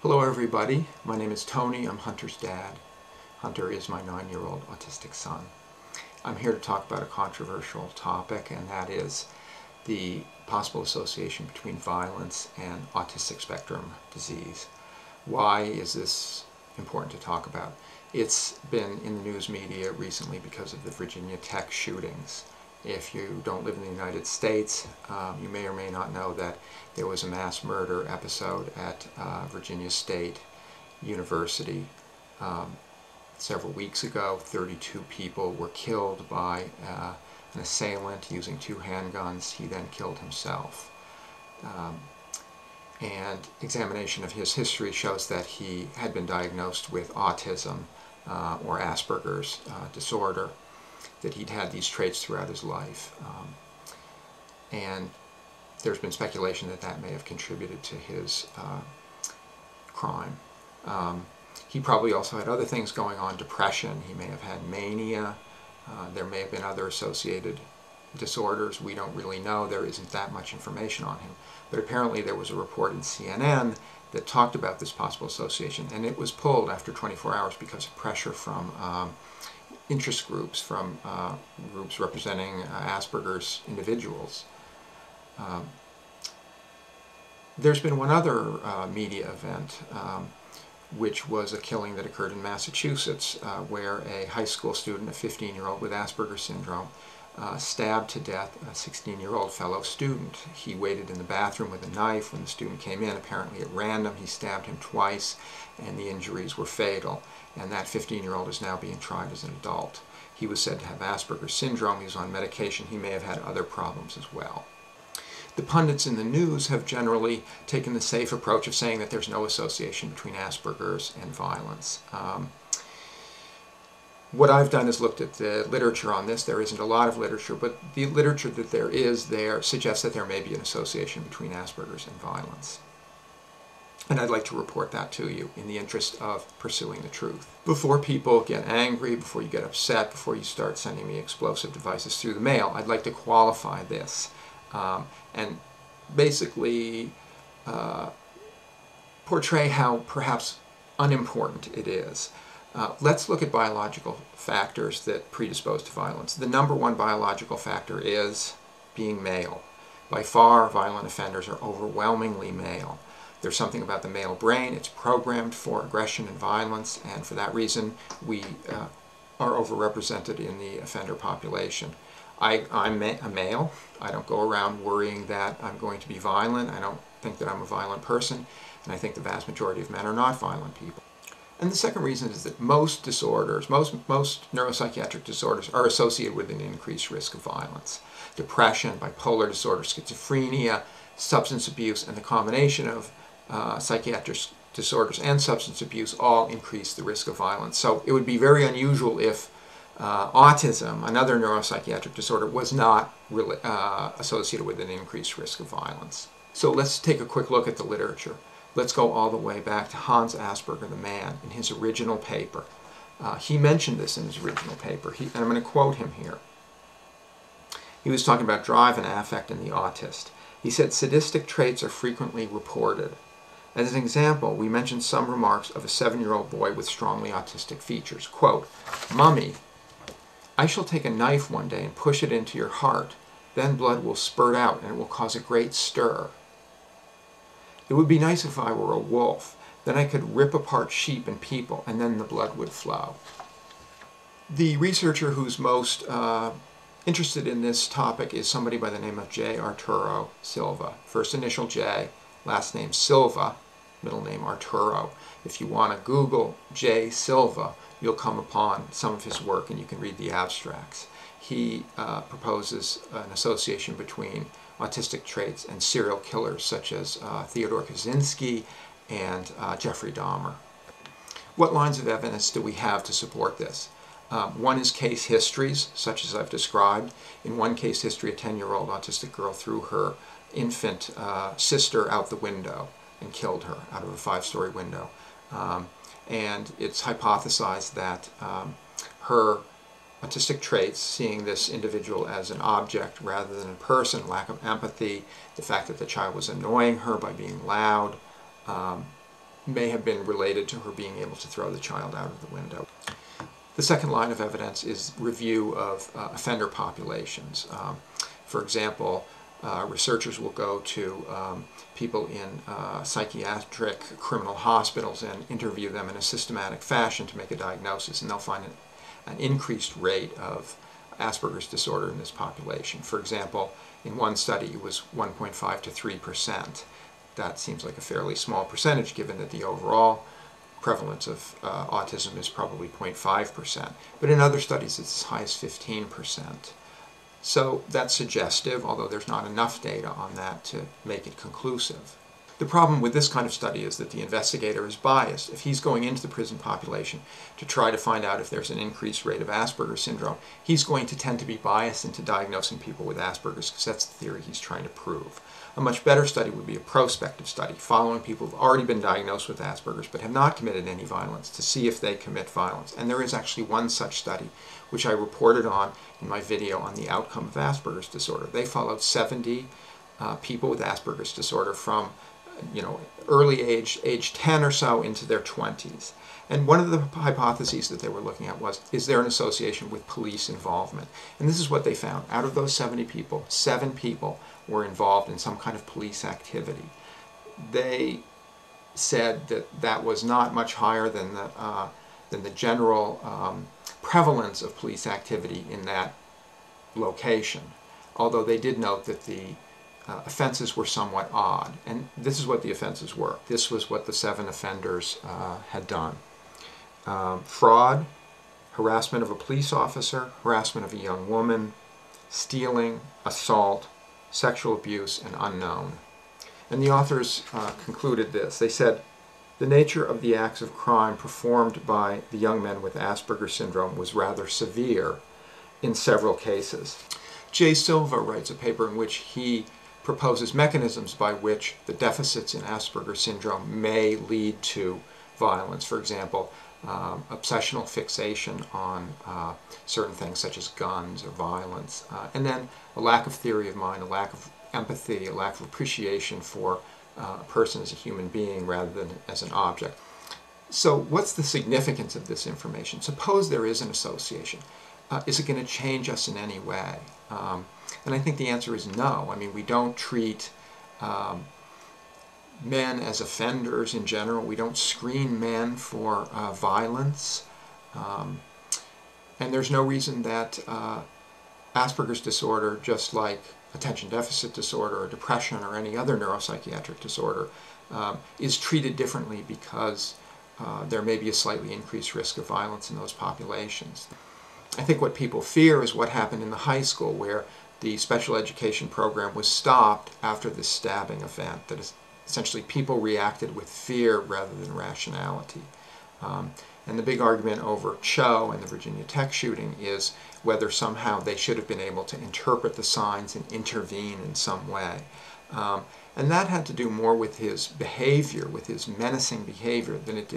Hello everybody, my name is Tony, I'm Hunter's dad. Hunter is my 9-year-old autistic son. I'm here to talk about a controversial topic, and that is the possible association between violence and autistic spectrum disease. Why is this important to talk about? It's been in the news media recently because of the Virginia Tech shootings. If you don't live in the United States, you may or may not know that there was a mass murder episode at Virginia State University several weeks ago. 32 people were killed by an assailant using 2 handguns. He then killed himself. And examination of his history shows that he had been diagnosed with autism or Asperger's disorder, that he'd had these traits throughout his life. And there's been speculation that that may have contributed to his crime. He probably also had other things going on, depression. He may have had mania. There may have been other associated disorders. We don't really know. There isn't that much information on him. But apparently there was a report in CNN that talked about this possible association, and it was pulled after 24 hours because of pressure from interest groups, from groups representing Asperger's individuals. There's been one other media event, which was a killing that occurred in Massachusetts, where a high school student, a 15-year-old with Asperger's syndrome, stabbed to death a 16-year-old fellow student. He waited in the bathroom with a knife when the student came in. Apparently at random, he stabbed him twice, and the injuries were fatal. And that 15-year-old is now being tried as an adult. He was said to have Asperger's syndrome. He was on medication. He may have had other problems as well. The pundits in the news have generally taken the safe approach of saying that there's no association between Asperger's and violence. What I've done is looked at the literature on this. There isn't a lot of literature, but the literature that there is there suggests that there may be an association between Asperger's and violence. And I'd like to report that to you in the interest of pursuing the truth. Before people get angry, before you get upset, before you start sending me explosive devices through the mail, I'd like to qualify this and basically portray how perhaps unimportant it is. Let's look at biological factors that predispose to violence. The number one biological factor is being male. By far, violent offenders are overwhelmingly male. There's something about the male brain. It's programmed for aggression and violence, and for that reason, we are overrepresented in the offender population. I'm a male. I don't go around worrying that I'm going to be violent. I don't think that I'm a violent person, and I think the vast majority of men are not violent people. And the second reason is that most disorders, most neuropsychiatric disorders are associated with an increased risk of violence. Depression, bipolar disorder, schizophrenia, substance abuse, and the combination of psychiatric disorders and substance abuse all increase the risk of violence. So it would be very unusual if autism, another neuropsychiatric disorder, was not really, associated with an increased risk of violence. So let's take a quick look at the literature. Let's go all the way back to Hans Asperger, the man, in his original paper. He mentioned this in his original paper, and I'm going to quote him here. He was talking about drive and affect in the autist. He said, sadistic traits are frequently reported. As an example, we mentioned some remarks of a 7-year-old boy with strongly autistic features. Quote, "Mummy, I shall take a knife one day and push it into your heart. Then blood will spurt out and it will cause a great stir. It would be nice if I were a wolf. Then I could rip apart sheep and people, and then the blood would flow." The researcher who's most interested in this topic is somebody by the name of J. Arturo Silva. First initial J, last name Silva, middle name Arturo. If you want to Google J. Silva, you'll come upon some of his work and you can read the abstracts. He proposes an association between autistic traits and serial killers such as Theodore Kaczynski and Jeffrey Dahmer. What lines of evidence do we have to support this? One is case histories, such as I've described. In one case history, a 10-year-old autistic girl threw her infant sister out the window and killed her out of a 5-story window. And it's hypothesized that her autistic traits, seeing this individual as an object rather than a person, lack of empathy, the fact that the child was annoying her by being loud, may have been related to her being able to throw the child out of the window. The second line of evidence is review of offender populations. For example, researchers will go to people in psychiatric criminal hospitals and interview them in a systematic fashion to make a diagnosis, and they'll find an increased rate of Asperger's disorder in this population. For example, in one study it was 1.5 to 3%. That seems like a fairly small percentage given that the overall prevalence of autism is probably 0.5%. But in other studies it's as high as 15%. So that's suggestive, although there's not enough data on that to make it conclusive. The problem with this kind of study is that the investigator is biased. If he's going into the prison population to try to find out if there's an increased rate of Asperger's syndrome, he's going to tend to be biased into diagnosing people with Asperger's because that's the theory he's trying to prove. A much better study would be a prospective study, following people who've already been diagnosed with Asperger's but have not committed any violence to see if they commit violence. And there is actually one such study, which I reported on in my video on the outcome of Asperger's disorder. They followed 70 people with Asperger's disorder from early age 10 or so into their 20s. And one of the hypotheses that they were looking at was, is there an association with police involvement? And this is what they found. Out of those 70 people, 7 people were involved in some kind of police activity. They said that that was not much higher than the general prevalence of police activity in that location, although they did note that the offenses were somewhat odd. And this is what the offenses were. This was what the 7 offenders had done. Fraud, harassment of a police officer, harassment of a young woman, stealing, assault, sexual abuse, and unknown. And the authors concluded this. They said, the nature of the acts of crime performed by the young men with Asperger's syndrome was rather severe in several cases. Jay Silva writes a paper in which he proposes mechanisms by which the deficits in Asperger's syndrome may lead to violence. For example, obsessional fixation on certain things such as guns or violence, and then a lack of theory of mind, a lack of empathy, a lack of appreciation for a person as a human being rather than as an object. So what's the significance of this information? Suppose there is an association. Is it going to change us in any way? And I think the answer is no. I mean, we don't treat men as offenders in general. We don't screen men for violence. And there's no reason that Asperger's disorder, just like attention deficit disorder or depression or any other neuropsychiatric disorder, is treated differently because there may be a slightly increased risk of violence in those populations. I think what people fear is what happened in the high school, where the special education program was stopped after this stabbing event, that is, essentially people reacted with fear rather than rationality. And the big argument over Cho and the Virginia Tech shooting is whether somehow they should have been able to interpret the signs and intervene in some way. And that had to do more with his behavior, with his menacing behavior, than it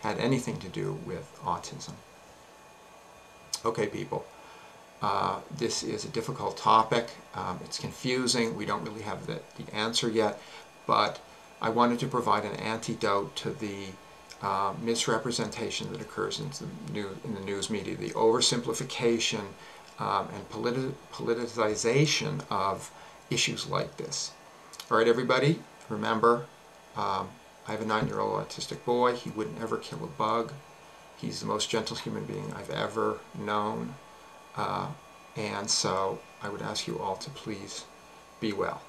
had anything to do with autism. Okay, people, this is a difficult topic. It's confusing. We don't really have the answer yet, but I wanted to provide an antidote to the misrepresentation that occurs in the news media, the oversimplification and politicization of issues like this. All right, everybody, remember, I have a 9-year-old autistic boy. He wouldn't ever kill a bug. He's the most gentle human being I've ever known. And so I would ask you all to please be well.